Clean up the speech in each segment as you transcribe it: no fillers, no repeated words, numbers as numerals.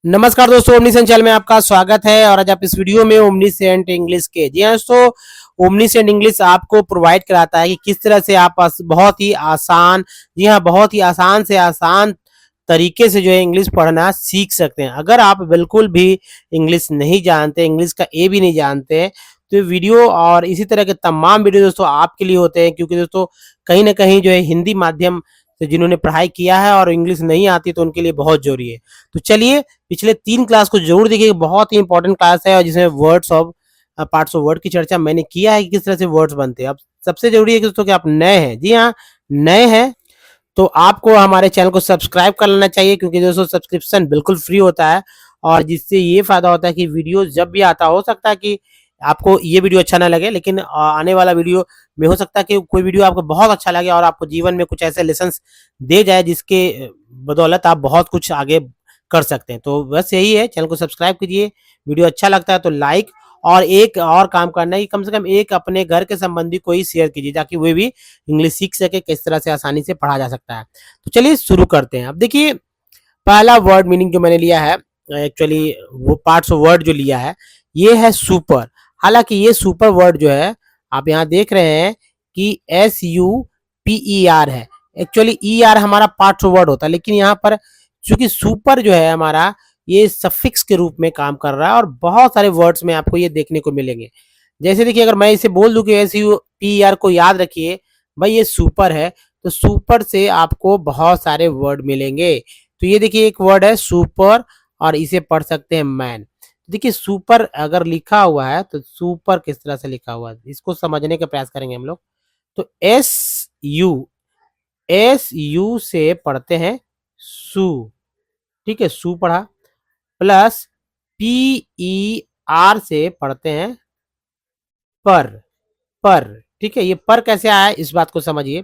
नमस्कार दोस्तों, omniscient channel में आपका स्वागत है। और आज आप इस वीडियो में ओमनीसेंट इंग्लिश के जी हाँ दोस्तों, ओमनीसेंट इंग्लिश आपको प्रोवाइड कराता है कि किस तरह से आप बहुत ही आसान, जी हाँ, बहुत ही आसान से आसान तरीके से जो है इंग्लिश पढ़ना सीख सकते हैं। अगर आप बिल्कुल भी इंग्लिश नहीं जानते, इंग्लिश का ए भी नहीं जानते हैं, तो ये वीडियो और इसी तरह के तमाम वीडियो दोस्तों आपके लिए होते हैं। क्योंकि दोस्तों कहीं ना कहीं जो है हिंदी माध्यम से जिन्होंने पढ़ाई किया है और इंग्लिश नहीं आती तो उनके लिए बहुत जरूरी है। तो चलिए पिछले 3 क्लास को जरूर देखिए, बहुत ही इंपॉर्टेंट क्लास है और जिसमें words of parts of word की चर्चा मैंने किया है कि किस तरह से वर्ड्स बनते हैं। अब सबसे जरूरी है कि दोस्तों कि आप नए हैं, जी हाँ नए हैं, तो आपको हमारे चैनल को सब्सक्राइब कर लेना चाहिए। क्योंकि दोस्तों सब्सक्रिप्शन बिल्कुल फ्री होता है और जिससे ये फायदा होता है कि वीडियो जब भी आता, हो सकता है कि आपको ये वीडियो अच्छा ना लगे, लेकिन आने वाला वीडियो में हो सकता है कि कोई वीडियो आपको बहुत अच्छा लगे और आपको जीवन में कुछ ऐसे लेसन्स दे जाए जिसके बदौलत आप बहुत कुछ आगे कर सकते हैं। तो बस यही है, चैनल को सब्सक्राइब कीजिए, वीडियो अच्छा लगता है तो लाइक, और एक और काम करना है कि कम से कम एक अपने घर के संबंधी को ही शेयर कीजिए ताकि वे भी इंग्लिश सीख सके, किस तरह से आसानी से पढ़ा जा सकता है। तो चलिए शुरू करते हैं। अब देखिए, पहला वर्ड मीनिंग जो मैंने लिया है, एक्चुअली वो पार्ट्स ऑफ वर्ड जो लिया है ये है सुपर। हालांकि ये सुपर वर्ड जो है आप यहाँ देख रहे हैं कि SUPER है। एक्चुअली ER हमारा पार्ट्स ऑफ वर्ड होता है, लेकिन यहाँ पर चूंकि सुपर जो है हमारा ये सफिक्स के रूप में काम कर रहा है और बहुत सारे वर्ड्स में आपको ये देखने को मिलेंगे। जैसे देखिए, अगर मैं इसे बोल दूं कि SUPER को याद रखिए, भाई ये सुपर है, तो सुपर से आपको बहुत सारे वर्ड मिलेंगे। तो ये देखिए एक वर्ड है सुपर और इसे पढ़ सकते हैं मैन। देखिए सुपर अगर लिखा हुआ है तो सुपर किस तरह से लिखा हुआ है इसको समझने का प्रयास करेंगे हम लोग। तो एस यू से पढ़ते हैं सू, ठीक है, सू पढ़ा। प्लस PER से पढ़ते हैं पर, पर, ठीक है। ये पर कैसे आया इस बात को समझिए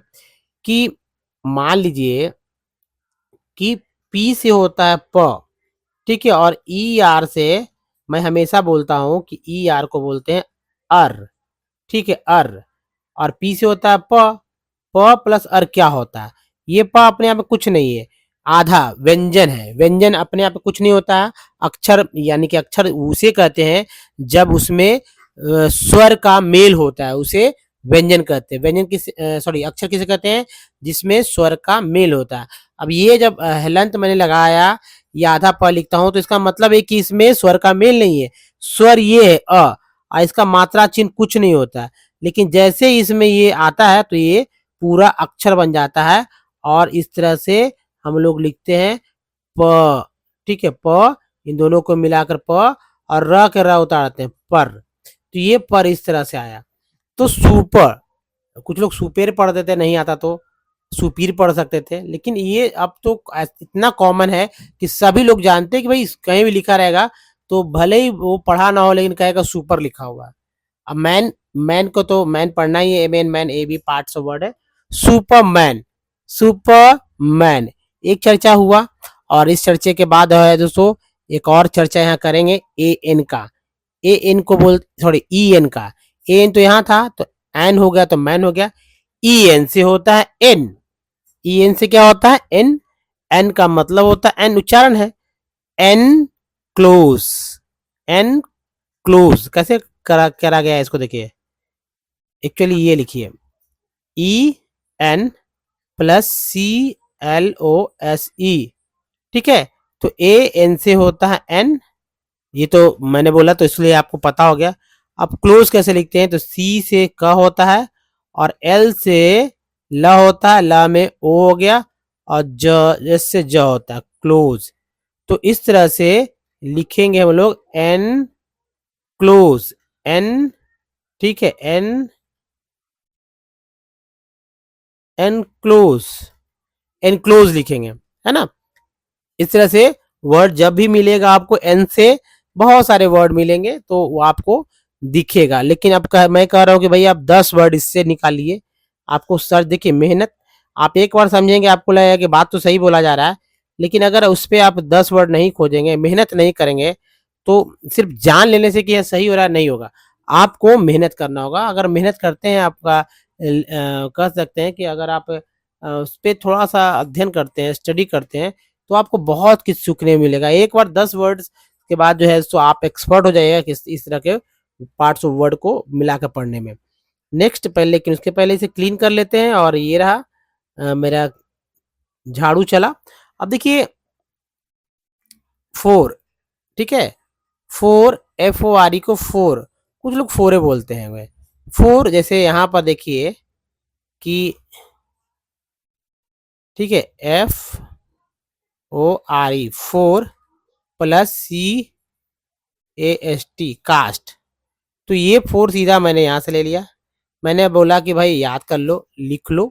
कि मान लीजिए कि P से होता है प, ठीक है, और ER से मैं हमेशा बोलता हूं कि ER को बोलते हैं अर, ठीक है, अर। और P से होता है प, प प्लस अर क्या होता है, ये प अपने आप में कुछ नहीं है, आधा व्यंजन है। व्यंजन अपने आप में कुछ नहीं होता है, अक्षर, यानी कि अक्षर उसे कहते हैं जब उसमें स्वर का मेल होता है, उसे व्यंजन कहते हैं। व्यंजन किस, सॉरी, अक्षर किसे कहते हैं, जिसमें स्वर का मेल होता है। अब ये जब हलंत मैंने लगाया, ये आधा प लिखता हूं, तो इसका मतलब है कि इसमें स्वर का मेल नहीं है, स्वर ये है और इसका मात्रा चिन्ह कुछ नहीं होता है। लेकिन जैसे इसमें ये आता है तो ये पूरा अक्षर बन जाता है और इस तरह से हम लोग लिखते हैं प, ठीक है, प, इन दोनों को मिलाकर प और र के र उतारते हैं पर। तो ये पर इस तरह से आया। तो सुपर, कुछ लोग सुपेर पढ़ देते, नहीं आता तो सुपीर पढ़ सकते थे, लेकिन ये अब तो इतना कॉमन है कि सभी लोग जानते हैं कि भाई कहीं भी लिखा रहेगा तो भले ही वो पढ़ा ना हो लेकिन कहेगा सुपर लिखा हुआ है। अब मैन, मैन को तो मैन पढ़ना ही है, मैन, मैन ए भी पार्ट्स ऑफ वर्ड है। सुपरमैन, सुपरमैन एक चर्चा हुआ। और इस चर्चे के बाद है दोस्तों एक और चर्चा यहाँ करेंगे AN का। AN को बोल, सॉरी, EN का। AN तो यहाँ था तो एन हो गया, तो मैन हो गया। EN से होता है N, EN से क्या होता है N, N का मतलब होता है, N उच्चारण है, N क्लोज, N क्लोज कैसे करा गया है इसको देखिए। एक्चुअली ये लिखिए EN प्लस CLOSE, ठीक है। तो AN से होता है N, ये तो मैंने बोला तो इसलिए आपको पता हो गया। अब क्लोज कैसे लिखते हैं, तो C से क होता है और L से ल होता है, ल में O हो गया और ज से ज होता है, क्लोज। तो इस तरह से लिखेंगे हम लोग N क्लोज, N, ठीक है, N एनक्लोज, एनक्लोज लिखेंगे, है ना। इस तरह से वर्ड जब भी मिलेगा आपको एन से बहुत सारे वर्ड मिलेंगे तो वो आपको दिखेगा। लेकिन अब मैं कह रहा हूं कि भाई आप 10 वर्ड इससे निकालिए, आपको सर्च, देखिए मेहनत, आप एक बार समझेंगे आपको लगेगा कि बात तो सही बोला जा रहा है, लेकिन अगर उस पर आप 10 वर्ड नहीं खोजेंगे, मेहनत नहीं करेंगे, तो सिर्फ जान लेने से कि यह सही हो रहा है नहीं होगा, आपको मेहनत करना होगा। अगर मेहनत करते हैं आपका कह सकते हैं कि अगर आप उस पर थोड़ा सा अध्ययन करते हैं, स्टडी करते हैं, तो आपको बहुत कुछ सीखने मिलेगा। एक बार 10 वर्ड्स के बाद जो है तो आप एक्सपर्ट हो जाइएगा किस इस तरह के पार्ट्स ऑफ वर्ड को मिलाकर पढ़ने में। नेक्स्ट पहले, लेकिन उसके पहले इसे क्लीन कर लेते हैं। और ये रहा मेरा झाड़ू चला। अब देखिए 4, ठीक है, 4 FORE को 4, कुछ लोग फोरे बोलते हैं वे 4। जैसे यहाँ पर देखिए कि ठीक है, FORE 4 प्लस CAST कास्ट। तो ये 4 सीधा मैंने यहाँ से ले लिया। मैंने बोला कि भाई याद कर लो, लिख लो।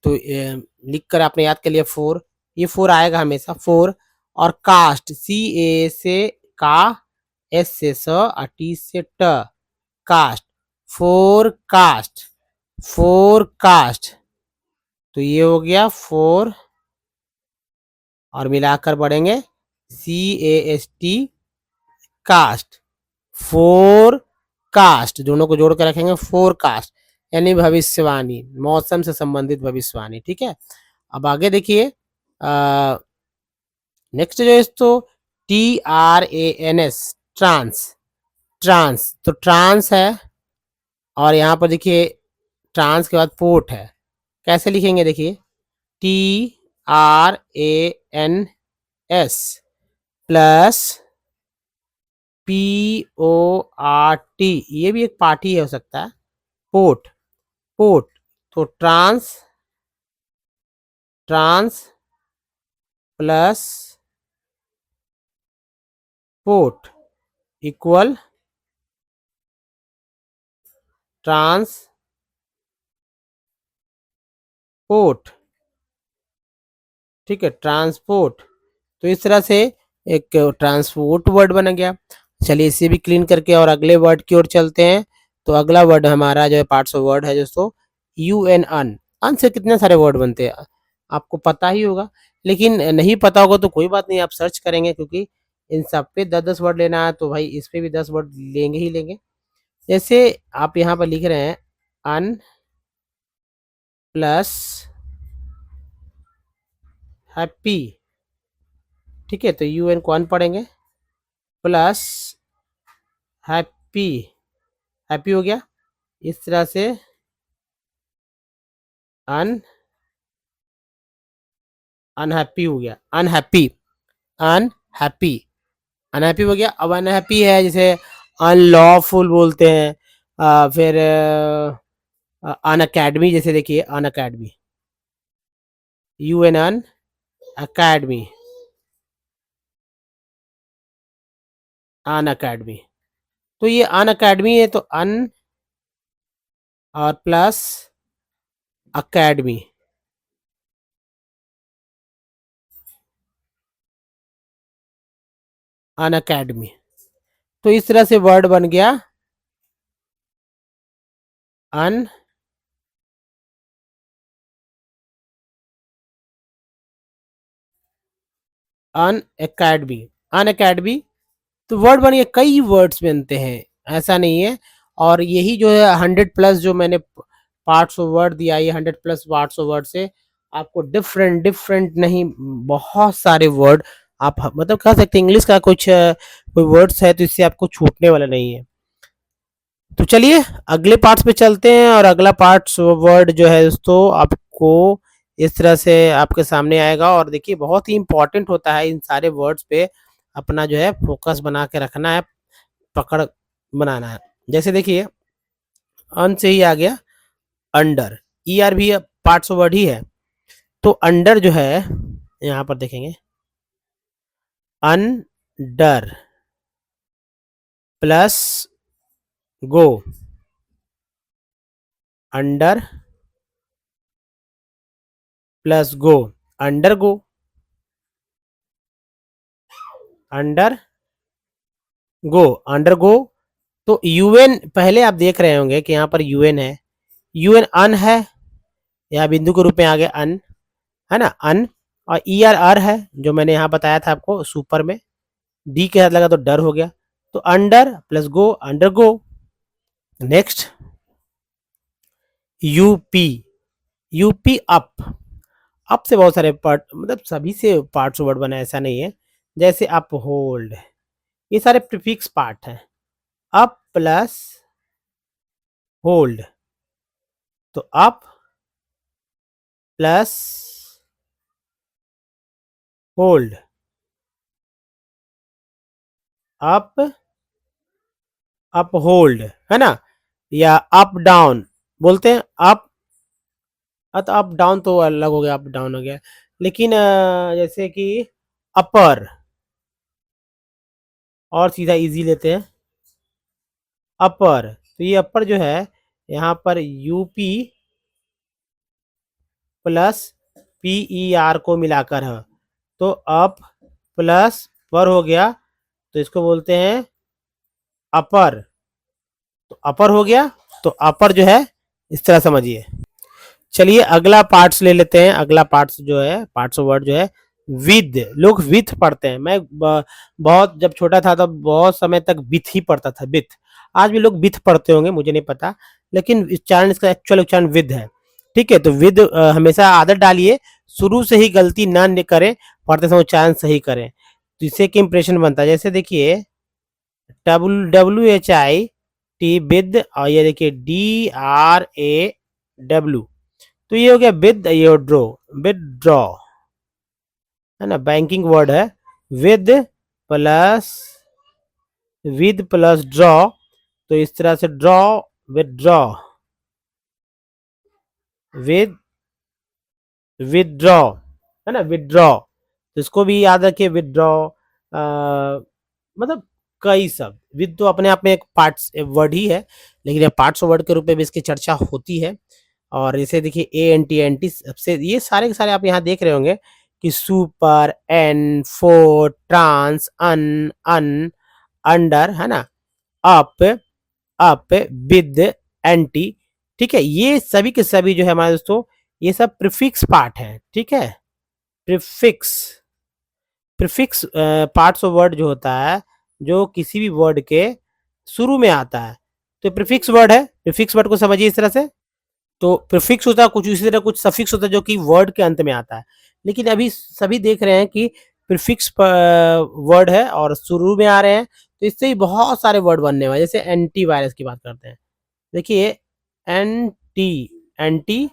तो लिख कर आपने याद कर लिया 4, ये 4 आएगा हमेशा 4। और कास्ट, CA से का, S से स और T से ट, कास्ट, फोरकास्ट, फोरकास्ट। तो ये हो गया 4 और मिलाकर बढ़ेंगे CAST कास्ट, फोर कास्ट, दोनों को जोड़ कर रखेंगे फोरकास्ट, यानी भविष्यवाणी, मौसम से संबंधित भविष्यवाणी। ठीक है, अब आगे देखिए नेक्स्ट जो है तो TRANS, ट्रांस, ट्रांस, तो ट्रांस है। और यहाँ पर देखिए ट्रांस के बाद पोर्ट है। कैसे लिखेंगे देखिए, TRANS प्लस PORT, ये भी एक पार्टी हो सकता है, पोर्ट, पोर्ट। तो trans, trans plus port equal transport. ठीक है, ट्रांसपोर्ट। तो इस तरह से एक ट्रांसपोर्ट वर्ड बन गया। चलिए इसे भी क्लीन करके और अगले वर्ड की ओर चलते हैं। तो अगला वर्ड हमारा जो है पार्ट्स ऑफ वर्ड है दोस्तों, UN, अन। अन से कितने सारे वर्ड बनते हैं आपको पता ही होगा, लेकिन नहीं पता होगा तो कोई बात नहीं, आप सर्च करेंगे, क्योंकि इन सब पे 10-10 वर्ड लेना है तो भाई इस पे भी 10 वर्ड लेंगे ही लेंगे। जैसे आप यहाँ पर लिख रहे हैं अन प्लस हैप्पी। ठीक है, तो UN को अन पढ़ेंगे प्लस हैप्पी, हैप्पी हो गया। इस तरह से अन, अनहैप्पी हो गया, अनहैप्पी, अनहैप्पी, अनहैप्पी हो गया। अब अनहैप्पी है जैसे अनलॉफुल बोलते हैं, फिर अन अकेडमी, जैसे देखिए अन अकेडमी, UN अन अकेडमी, अन अकेडमी। तो ये अन अकेडमी है, तो अन और प्लस अकेडमी, अन अकेडमी। तो इस तरह से वर्ड बन गया अन अन अकेडमी, अन अकेडमी। तो वर्ड बनिए, कई वर्ड्स बनते हैं, ऐसा नहीं है। और यही जो है 100+ जो मैंने पार्ट्स ऑफ वर्ड दिया, ये 100+ पार्ट्स ऑफ वर्ड से आपको डिफरेंट डिफरेंट नहीं, बहुत सारे वर्ड आप मतलब कह सकते हैं। इंग्लिश का कुछ कोई वर्ड्स है तो इससे आपको छूटने वाला नहीं है। तो चलिए अगले पार्ट्स पे चलते हैं, और अगला पार्ट्स वर्ड जो है दोस्तों आपको इस तरह से आपके सामने आएगा। और देखिए बहुत ही इंपॉर्टेंट होता है इन सारे वर्ड्स पे अपना जो है फोकस बना के रखना है, पकड़ बनाना है। जैसे देखिए अन से ही आ गया अंडर, ER भी पार्ट्स ऑफ वर्ड ही है। तो अंडर जो है यहाँ पर देखेंगे under plus go, under plus go, under गो, अंडर गो, अंडर गो। तो UN पहले आप देख रहे होंगे कि यहाँ पर UN है, UN अन है, या बिंदु के रूप में आ गया अन, है ना, अन। और ER अर है, जो मैंने यहाँ बताया था आपको सुपर में, D के साथ लगा तो डर हो गया। तो under plus go, under go. Next UP, UP up, up से बहुत सारे पार्ट, मतलब सभी से पार्ट्स वर्ड बना है, ऐसा नहीं है। जैसे अप होल्ड, ये सारे प्रीफिक्स पार्ट हैं। अप प्लस होल्ड, तो up plus hold, up up hold, है ना। या अप डाउन बोलते हैं, अप, तो अप डाउन तो अलग हो गया, अप डाउन हो गया। लेकिन जैसे कि अपर, और सीधा इजी लेते हैं, अपर, तो ये अपर जो है यहाँ पर UP plus P E R को मिलाकर है, तो अप प्लस पर हो गया, तो इसको बोलते हैं अपर। तो अपर हो गया, तो अपर जो है इस तरह समझिए। चलिए अगला पार्ट्स ले लेते हैं। अगला पार्ट्स जो है, पार्ट्स ऑफ वर्ड जो है विद, लोग विथ पढ़ते हैं। मैं बहुत जब छोटा था तब बहुत समय तक विथ ही पढ़ता था, विथ। आज भी लोग विथ पढ़ते होंगे, मुझे नहीं पता, लेकिन उच्चारण, इसका एक्चुअल उच्चारण विद है। ठीक है, तो विद हमेशा आदत डालिए, शुरू से ही गलती ना करें, पढ़ते समय उच्चारण सही करें, तो इससे क्या इंप्रेशन बनता है। जैसे देखिए WHIT विद, और ये देखिए DRAW, तो ये हो गया विद, ये ड्रॉ, विदड्रॉ, है ना, बैंकिंग वर्ड है। With plus, with plus draw, तो इस तरह से ड्रॉ, विदड्रॉ, विद, विदड्रॉ, है ना, विदड्रॉ, तो इसको भी याद रखिए, विदड्रॉ। मतलब कई शब्द, विद तो अपने आप में एक पार्ट्स वर्ड ही है, लेकिन ये पार्ट्स वर्ड के रूप में भी इसकी चर्चा होती है। और जैसे देखिए एंटी सबसे, ये सारे के सारे आप यहाँ देख रहे होंगे कि सुपर, एन, फोर, ट्रांस, अन, अंडर, है ना, अप, विद, एंटी। ठीक है, ये सभी के सभी जो है हमारे दोस्तों, ये सब प्रीफिक्स पार्ट है। ठीक है, prefix, prefix parts of word जो होता है, जो किसी भी वर्ड के शुरू में आता है, तो प्रीफिक्स वर्ड है। प्रीफिक्स वर्ड को समझिए इस तरह से, तो प्रीफिक्स होता है कुछ इसी तरह, कुछ सफिक्स होता है जो कि वर्ड के अंत में आता है। लेकिन अभी सभी देख रहे हैं कि प्रीफिक्स वर्ड है और शुरू में आ रहे हैं, तो इससे ही बहुत सारे वर्ड बनने वाले। जैसे एंटीवायरस की बात करते हैं, देखिए एंटी, एंटी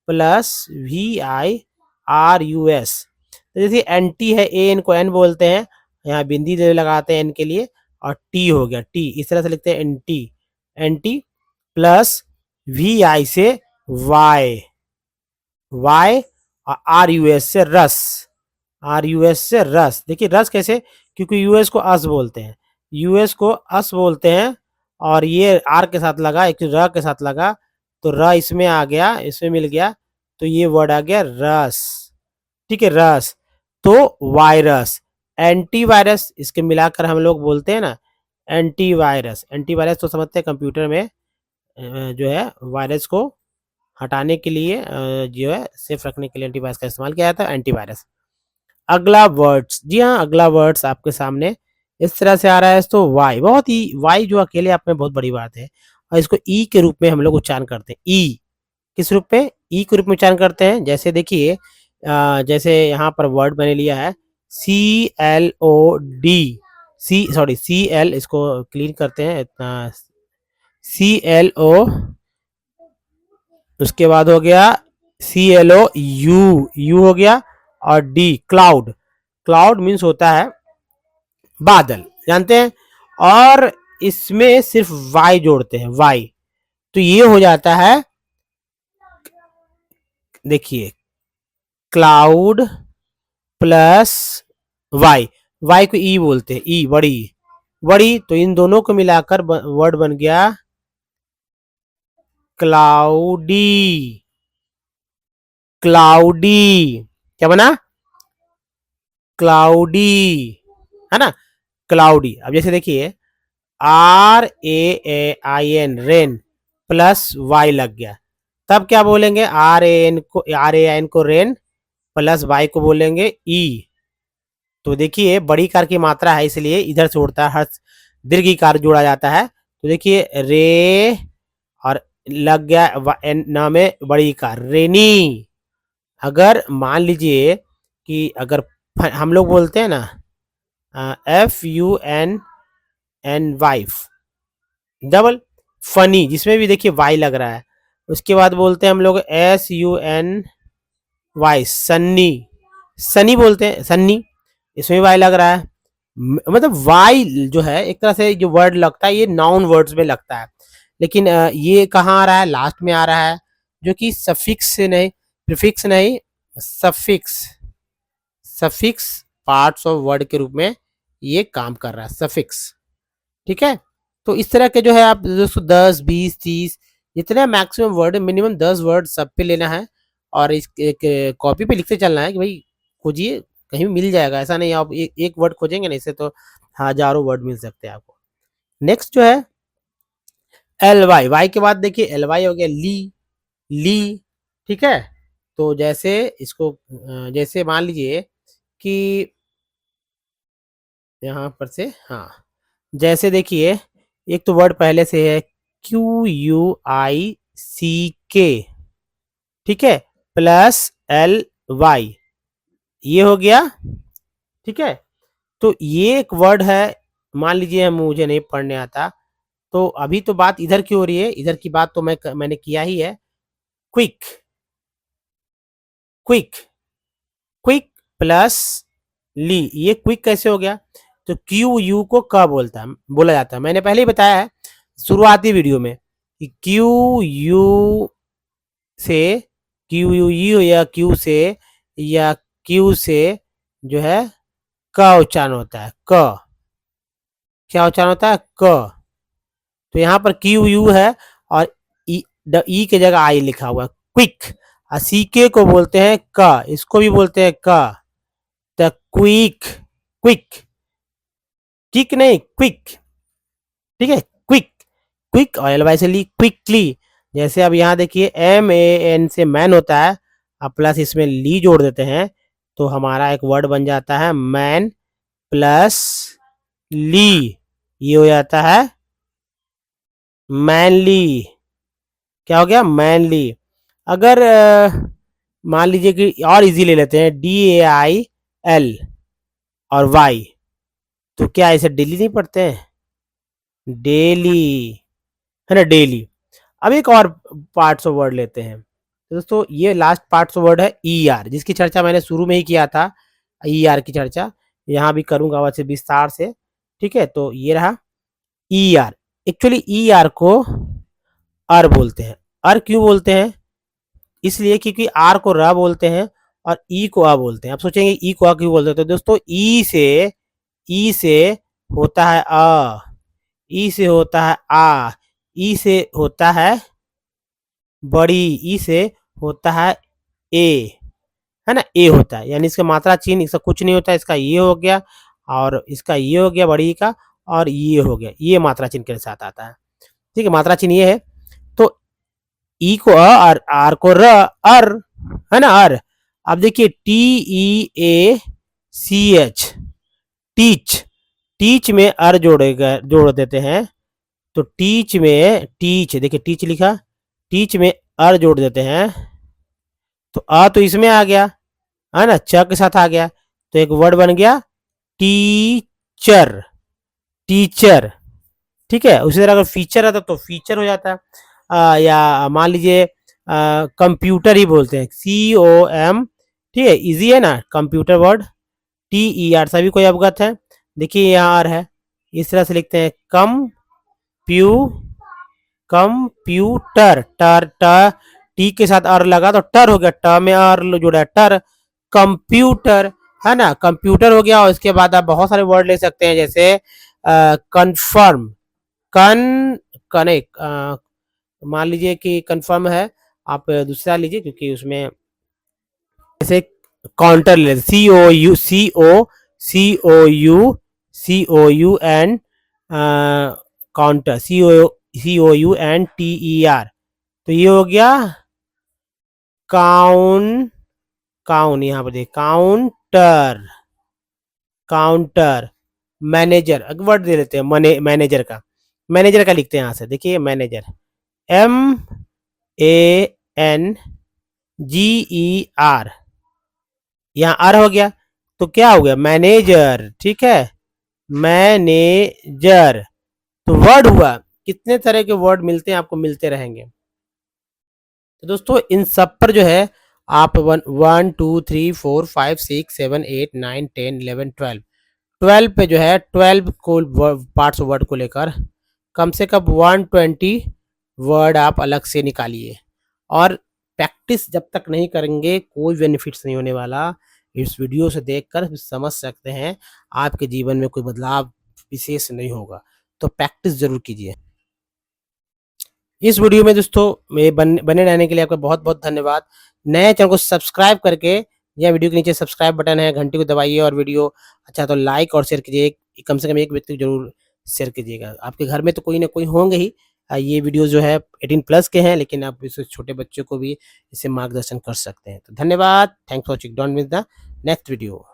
प्लस VIRUS, तो जैसे एंटी है, ए एन को एन बोलते हैं, यहाँ बिंदी लगाते हैं एन के लिए, और टी हो गया टी, इस तरह से लिखते हैं एंटी, एंटी प्लस VI से वाई, वाई, और RUS से रस, RUS से रस। देखिए रस कैसे, क्योंकि यूएस को अस बोलते हैं, यूएस को अस बोलते हैं, और ये आर के साथ लगा, एक र के साथ लगा, तो र इसमें आ गया, इसमें मिल गया, तो ये वर्ड आ गया रस। ठीक है, रस, तो वायरस, एंटीवायरस, इसके मिलाकर हम लोग बोलते हैं ना एंटीवायरस। एंटीवायरस तो समझते हैं कंप्यूटर में जो है वायरस को हटाने के लिए, जो है सेफ रखने के लिए एंटीवायरस का इस्तेमाल किया जाता है, एंटीवायरस। अगला वर्ड्स, जी हाँ, अगला वर्ड्स आपके सामने इस तरह से आ रहा है। तो वाई, बहुत ही, वाई जो अकेले आप में बहुत बड़ी बात है, और इसको ई के रूप में हम लोग उच्चारण करते हैं। ई किस रूप में, ई के रूप में उच्चारण करते हैं। जैसे देखिए जैसे यहाँ पर वर्ड मैंने लिया है CLOD, सी सॉरी CL, इसको क्लीन करते हैं इतना, CLO, उसके बाद हो गया CLOU, यू हो गया, और डी क्लाउड, क्लाउड मीन्स होता है बादल, जानते हैं, और इसमें सिर्फ वाई जोड़ते हैं, वाई, तो ये हो जाता है, देखिए क्लाउड प्लस वाई, वाई को ई बोलते हैं, ई बड़ी, बड़ी, तो इन दोनों को मिलाकर वर्ड बन गया क्लाउडी, क्लाउडी, क्या बना, क्लाउडी, है ना, क्लाउडी। अब जैसे देखिए RAAIN, रेन, प्लस वाई लग गया, तब क्या बोलेंगे, RAN को रेन, प्लस वाई को बोलेंगे ई। तो देखिए बड़ी कार की मात्रा है, इसलिए इधर से उड़ता है, हर दीर्घ कार जोड़ा जाता है, तो देखिए रे, और लग गया नाम है बड़ी कार, रेनी, अगर मान लीजिए कि अगर हम लोग बोलते हैं ना FUN वाइफ डबल फनी, जिसमें भी देखिए वाई लग रहा है। उसके बाद बोलते हैं हम लोग SUNY सन्नी, सनी बोलते हैं सन्नी, इसमें वाई लग रहा है। मतलब वाई जो है एक तरह से जो वर्ड लगता है ये नाउन वर्ड्स में लगता है, लेकिन ये कहाँ आ रहा है, लास्ट में आ रहा है, जो कि सफिक्स से नहीं, प्रीफिक्स नहीं, suffix, suffix parts of word के रूप में ये काम कर रहा है, सफिक्स। ठीक है, तो इस तरह के जो है आप दोस्तों 10 20 30 जितने मैक्सिमम वर्ड, मिनिमम 10 वर्ड सब पे लेना है, और इस एक कॉपी पे लिखते चलना है कि भाई खोजिए, कहीं भी मिल जाएगा, ऐसा नहीं आप एक वर्ड खोजेंगे ना, इससे तो हजारों वर्ड मिल सकते हैं आपको। नेक्स्ट जो है LY, वाई के बाद देखिए LY हो गया ली, ली। ठीक है, तो जैसे इसको जैसे मान लीजिए कि यहाँ पर से, हाँ, जैसे देखिए एक तो वर्ड पहले से है QUICK, ठीक है, +LY, ये हो गया। ठीक है, तो ये एक वर्ड है, मान लीजिए मुझे नहीं पढ़ने आता, तो अभी तो बात इधर की हो रही है, इधर की बात तो मैंने किया ही है। क्विक, क्विक, क्विक प्लस ली, ये क्विक कैसे हो गया, तो QU को क बोला जाता है, मैंने पहले ही बताया है शुरुआती वीडियो में कि QU से, QUE या Q से, या Q से जो है क उच्चारण होता है, क, क्या उच्चारण होता है, क। तो यहाँ पर QU है और ई की जगह आई लिखा हुआ है, क्विक। और CK को बोलते हैं क, इसको भी बोलते हैं क, द क्विक, क्विक, किक नहीं क्विक। ठीक है, क्विक, क्विक और LY से ली, क्विकली। जैसे अब यहाँ देखिए MAN से मैन होता है, अब प्लस इसमें ली जोड़ देते हैं, तो हमारा एक वर्ड बन जाता है मैन प्लस ली, ये हो जाता है मैनली। क्या हो गया, मैनली। अगर मान लीजिए कि और इजी ले लेते हैं, DAIL और वाई, तो क्या इसे डेली नहीं पढ़ते हैं, डेली, है ना, डेली। अब एक और पार्ट्स ऑफ वर्ड लेते हैं, तो दोस्तों ये लास्ट पार्ट्स ऑफ वर्ड है ER, जिसकी चर्चा मैंने शुरू में ही किया था, ER की चर्चा यहाँ भी करूंगा वैसे विस्तार से। ठीक है, तो ये रहा ER। एक्चुअली ER को अर बोलते हैं, अर क्यों बोलते हैं, इसलिए क्योंकि आर को र बोलते हैं और ई को आ बोलते हैं। आप सोचेंगे ई को आ क्यों बोलते हैं, तो दोस्तों ई से होता है अ, ई से होता है आ, ई से होता है बड़ी, ई से होता है ए, है ना, ए होता है, यानी इसका मात्रा चिन्ह, इसका कुछ नहीं होता है, इसका ये हो गया और इसका ये हो गया बड़ी का, और ये हो गया, ये मात्रा चिन्ह के साथ आता है। ठीक है, मात्रा चिन्ह ये है, तो ई को अ और आर को र, अर, है ना, अर। अब देखिए TEACH, टीच, टीच में अर जोड़ेगा, जोड़ देते हैं, तो टीच में, टीच देखिए टीच लिखा, टीच में अर जोड़ देते हैं, तो अ तो इसमें आ गया, है ना, च के साथ आ गया, तो एक वर्ड बन गया टीचर, टीचर। ठीक है, उसी तरह अगर फीचर आता तो फीचर हो जाता है, या मान लीजिए कंप्यूटर ही बोलते हैं, COM। ठीक है, इजी है ना कंप्यूटर वर्ड, TER सभी कोई अवगत है। देखिए यहाँ आर है, इस तरह से लिखते हैं कंप्यूटर, टर ट, टी के साथ आर लगा तो टर हो गया, ट में आर जुड़ा है, टर, कंप्यूटर, है ना, कंप्यूटर हो गया। और इसके बाद आप बहुत सारे वर्ड ले सकते हैं, जैसे कन्फर्म, कन कने, मान लीजिए कि कंफर्म है, आप दूसरा लीजिए क्योंकि उसमें जैसे काउंटर ले, COUN काउंटर, COUNTER, तो ये हो गया काउन, काउन, यहाँ पर देखिए काउंटर, काउंटर। मैनेजर, वर्ड दे लेते हैं मैनेजर का, मैनेजर का लिखते हैं यहाँ से, देखिए मैनेजer, MANAGER, GER, यहाँ आर हो गया तो क्या हो गया, मैनेजर। ठीक है, मैनेजर। तो वर्ड हुआ, कितने तरह के वर्ड मिलते हैं आपको, मिलते रहेंगे। तो दोस्तों इन सब पर जो है आप 1 2 3 4 5 6 7 8 9 10 11 12 12 पे जो है 12 को पार्ट्स वर्ड को लेकर कम से कम 120 वर्ड आप अलग से निकालिए। और प्रैक्टिस जब तक नहीं करेंगे कोई बेनिफिट्स नहीं होने वाला। इस वीडियो से देखकर समझ सकते हैं आपके जीवन में कोई बदलाव विशेष नहीं होगा। तो प्रैक्टिस जरूर कीजिए। इस वीडियो में दोस्तों बने रहने के लिए आपका बहुत बहुत धन्यवाद। नए चैनल को सब्सक्राइब करके, या वीडियो के नीचे सब्सक्राइब बटन है, घंटी को दबाइए और वीडियो अच्छा तो लाइक और शेयर कीजिए। कम से कम एक व्यक्ति को जरूर शेयर कीजिएगा। आपके घर में तो कोई ना कोई होंगे ही। ये वीडियो जो है 18+ के हैं, लेकिन आप इसे छोटे बच्चों को भी इसे मार्गदर्शन कर सकते हैं। तो धन्यवाद, thanks for watching, don't miss the next video.